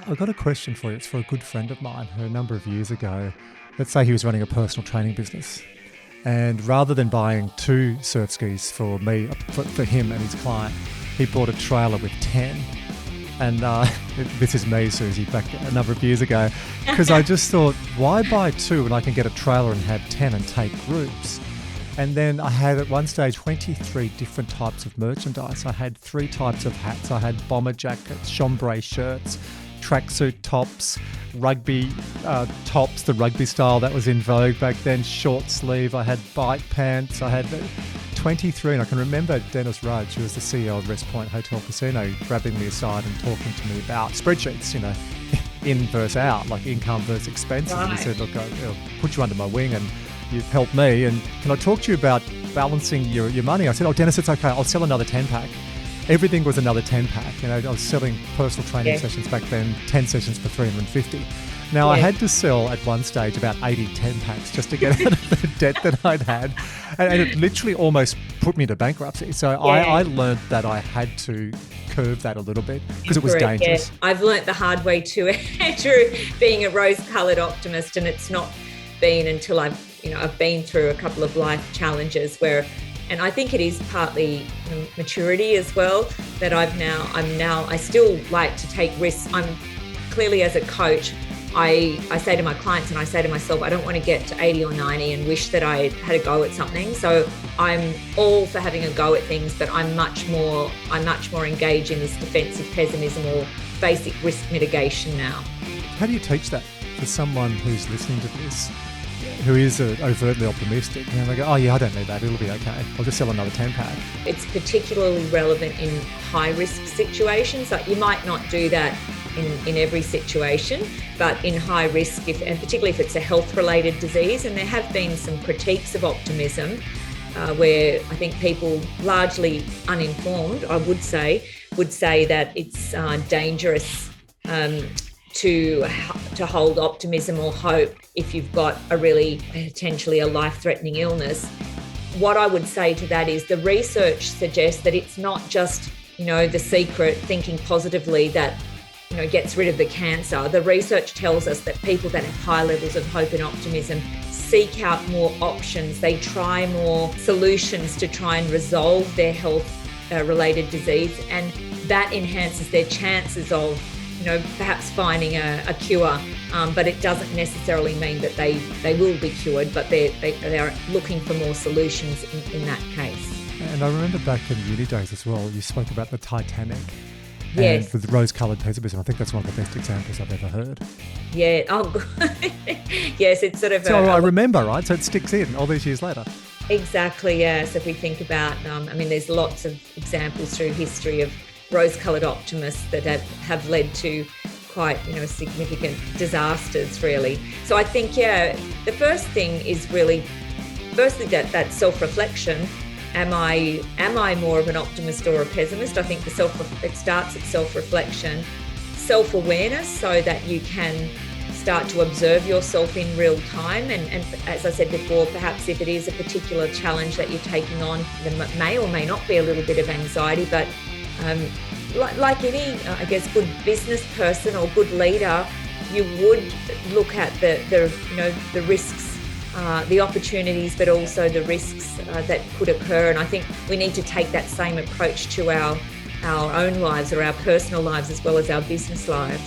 I've got a question for you. It's for a good friend of mine who a number of years ago, let's say he was running a personal training business. And rather than buying 2 surf skis for him and his client, he bought a trailer with 10. And this is me, Suzy, back a number of years ago, because I just thought, why buy 2 when I can get a trailer and have 10 and take groups? And then I had at one stage 23 different types of merchandise. I had 3 types of hats. I had bomber jackets, chambray shirts, tracksuit tops, rugby tops, the rugby style that was in vogue back then, short sleeve. I had bike pants. I had 23, and I can remember Dennis Rudge, who was the CEO of Rest Point Hotel Casino, grabbing me aside and talking to me about spreadsheets, in versus out, like income versus expenses. Right. And he said, look, I'll put you under my wing and you've helped me, and can I talk to you about balancing your money? I said, oh, Dennis, it's okay. I'll sell another 10-pack. Everything was another 10-pack. I was selling personal training sessions back then, 10 sessions for $350. Now, I had to sell at one stage about 80 10-packs just to get out of the debt that I'd had. And it literally almost put me to bankruptcy. So I learned that I had to curve that a little bit because it was dangerous. Yeah. I've learnt the hard way too, Andrew, being a rose-coloured optimist, and it's not been until I've been through a couple of life challenges and I think it is partly maturity as well, that I still like to take risks. I'm clearly, as a coach, I say to my clients and I say to myself, I don't want to get to 80 or 90 and wish that I had a go at something. So I'm all for having a go at things, but I'm much more engaged in this defensive pessimism or basic risk mitigation now. How do you teach that for someone who's listening to this, who is overtly optimistic? They go, oh yeah, I don't need that, it'll be okay. I'll just sell another 10-pack. It's particularly relevant in high-risk situations. Like, you might not do that in every situation, but in high risk, and particularly if it's a health-related disease, and there have been some critiques of optimism where I think people, largely uninformed, I would say that it's dangerous to hold optimism or hope if you've got potentially a life-threatening illness. What I would say to that is the research suggests that it's not just, the secret thinking positively that, gets rid of the cancer. The research tells us that people that have high levels of hope and optimism seek out more options. They try more solutions to try and resolve their health related disease, and that enhances their chances of perhaps finding a cure, but it doesn't necessarily mean that they will be cured, but they are looking for more solutions in that case. And I remember back in uni days as well, you spoke about the Titanic. Yes. And with rose-coloured pessimism, I think that's one of the best examples I've ever heard. Yeah. Oh, yes, it's sort of... So I remember, right? So it sticks in all these years later. Exactly, yeah. So if we think about, there's lots of examples through history of rose-coloured optimists that have led to quite, significant disasters, really. So I think, the first thing is really, firstly, that self-reflection. Am I more of an optimist or a pessimist? I think it starts at self-reflection, self-awareness, so that you can start to observe yourself in real time. And as I said before, perhaps if it is a particular challenge that you're taking on, there may or may not be a little bit of anxiety, but like any, good business person or good leader, you would look at the risks, the opportunities, but also the risks that could occur. And I think we need to take that same approach to our own lives, or our personal lives, as well as our business lives.